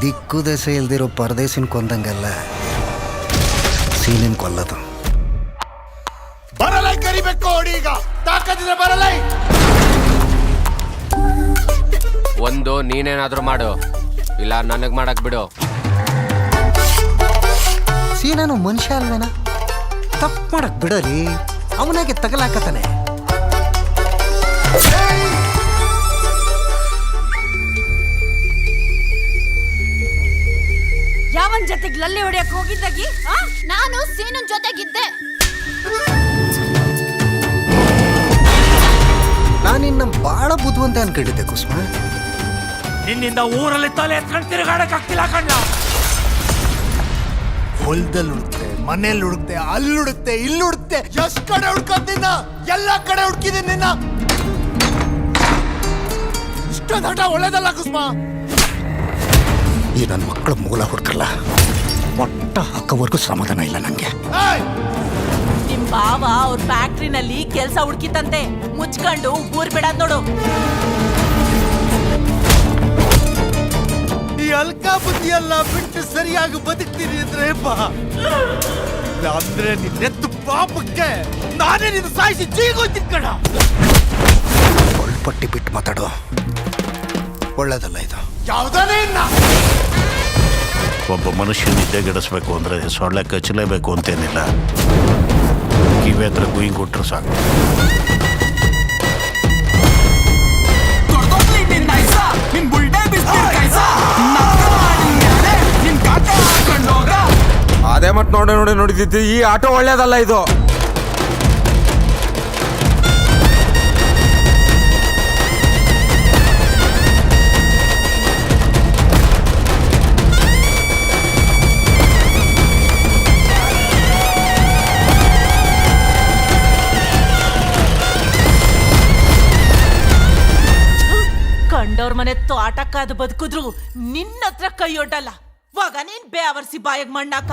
ದಿಕ್ಕು ದೆಸೆ ಇಲ್ದಿರೋ ಪರದೇಶಿನ ಕೊಂದಂಗೆಲ್ಲ ಸೀನಿನ ಕೊಲ್ಲದು. ಬರಲೈ ಕರಿಬೇಕು ಹೊಡಿ, ಈಗ ತಾಕತ್ತಿದ್ರೆ ಬರಲೈ. ಒಂದು ನೀನೇನಾದ್ರೂ ಮಾಡು, ಇಲ್ಲ ನನಗ್ ಮಾಡಕ್ ಬಿಡು. ಸೀನನು ಮನುಷ್ಯ ಅಲ್ವೇನ, ತಪ್ಪು ಮಾಡಕ್ ಬಿಡಲಿ, ಅವನಾಗೆ ತಗಲಾಕತಾನೆ. ಯಾವನ್ ಜೊತೆಗೆ ಲಲ್ಲಿ ಹೊಡಿಯಕ್ ಹೋಗಿದ್ದಾಗಿ? ನಾನು ಸೀನನ್ ಜೊತೆಗಿದ್ದೆ. ನಾನಿನ್ನ ಬಾಳ ಬುದ್ಧಿವಂತ ಅನ್ಕೊಂಡಿದ್ದೆ ಕುಸುಮ. ನಿನ್ನಿಂದ ಊರಲ್ಲಿ ತಲೆ ಎತ್ಕೊಂಡು ತಿರುಗಾಡಕ್ ಆಗ್ತಿಲ್ಲ ಕಣ್ಣ. ಹೊಲದಲ್ಲಿ ಹುಡುಕ್ತೆ, ಮನೇಲಿ ಹುಡುಕ್ತೆ, ಅಲ್ಲಿ ಹುಡುಕ್ತೆ, ಇಲ್ಲಿ ಹುಡುಕ್ತೆ, ಎಷ್ಟ್ ಕಡೆ ಹುಡ್ಕದ್ ನಿನ್ನ, ಎಲ್ಲಾ ಕಡೆ ಹುಡುಕಿದೆ ನಿನ್ನ. ಇಷ್ಟೊಂದು ಹಠ ಒಳ್ಳೇದಲ್ಲ ಕುಸುಮ. ಈ ನನ್ನ ಮಕ್ಕಳ ಮೂಲ ಹುಡುಕಲ್ಲ, ಒಟ್ಟ ಹಾಕೋವರೆಗೂ ಸಮಾಧಾನ ಇಲ್ಲ ನಂಗೆ. ನಿಮ್ ಬಾವ ಅವ್ರ ಫ್ಯಾಕ್ಟ್ರಿನಲ್ಲಿ ಕೆಲ್ಸ ಹುಡುಕಿತಂತೆ, ಮುಚ್ಕೊಂಡು ಊರ್ ಬಿಡದ್ ನೋಡು. ಈ ಅಲ್ಕಾ ಬುದ್ಧಿಯೆಲ್ಲ ಬಿಟ್ಟು ಸರಿಯಾಗಿ ಬದುಕ್ತೀನಿ ಅಂದ್ರೆ ಬಾ, ಅಂದ್ರೆ ನಿನ್ನೆತ್ತು ಪಾಪಕ್ಕೆ ನಾನೇ ನಿನ್ನ ಸಾಯಿಸಿ ಜೀಗೋಯ್ತೀನಿ ಕಣ. ಒಳ್ಪಟ್ಟಿ ಬಿಟ್ಟು ಮಾತಾಡೋ, ಒಳ್ಳೇದಲ್ಲ ಇದು. ಯಾವ್ದಾನೇ ಇನ್ನ ಒಬ್ಬ ಮನುಷ್ಯ ನಿದ್ದೆಗೆಡಿಸ್ಬೇಕು ಅಂದ್ರೆ ಸೊಳ್ಳೆ ಕಚ್ಚಲೇಬೇಕು ಅಂತೇನಿಲ್ಲ, ಕಿವಿ ಹತ್ರ ಗುಯಿಂಗ್ ಕೊಟ್ರು ಸಾಕು. ಅದೇ ಮತ್ ನೋಡಿದ್ದಿ ಈ ಆಟೋ ಒಳ್ಳೇದಲ್ಲ ಇದು. ಕಂಡೋರ್ ಮನೆ ತೋಟಕ್ಕಾದ ಬದುಕಿದ್ರು ನಿನ್ನ ಹತ್ರ ಕೈ ಒಡ್ಡಲ್ಲ. ವಾಗ ನೀನ್ ಬೇವರ್ಸಿ ಬಾಯಗ್ ಮಣ್ಣಾಕ.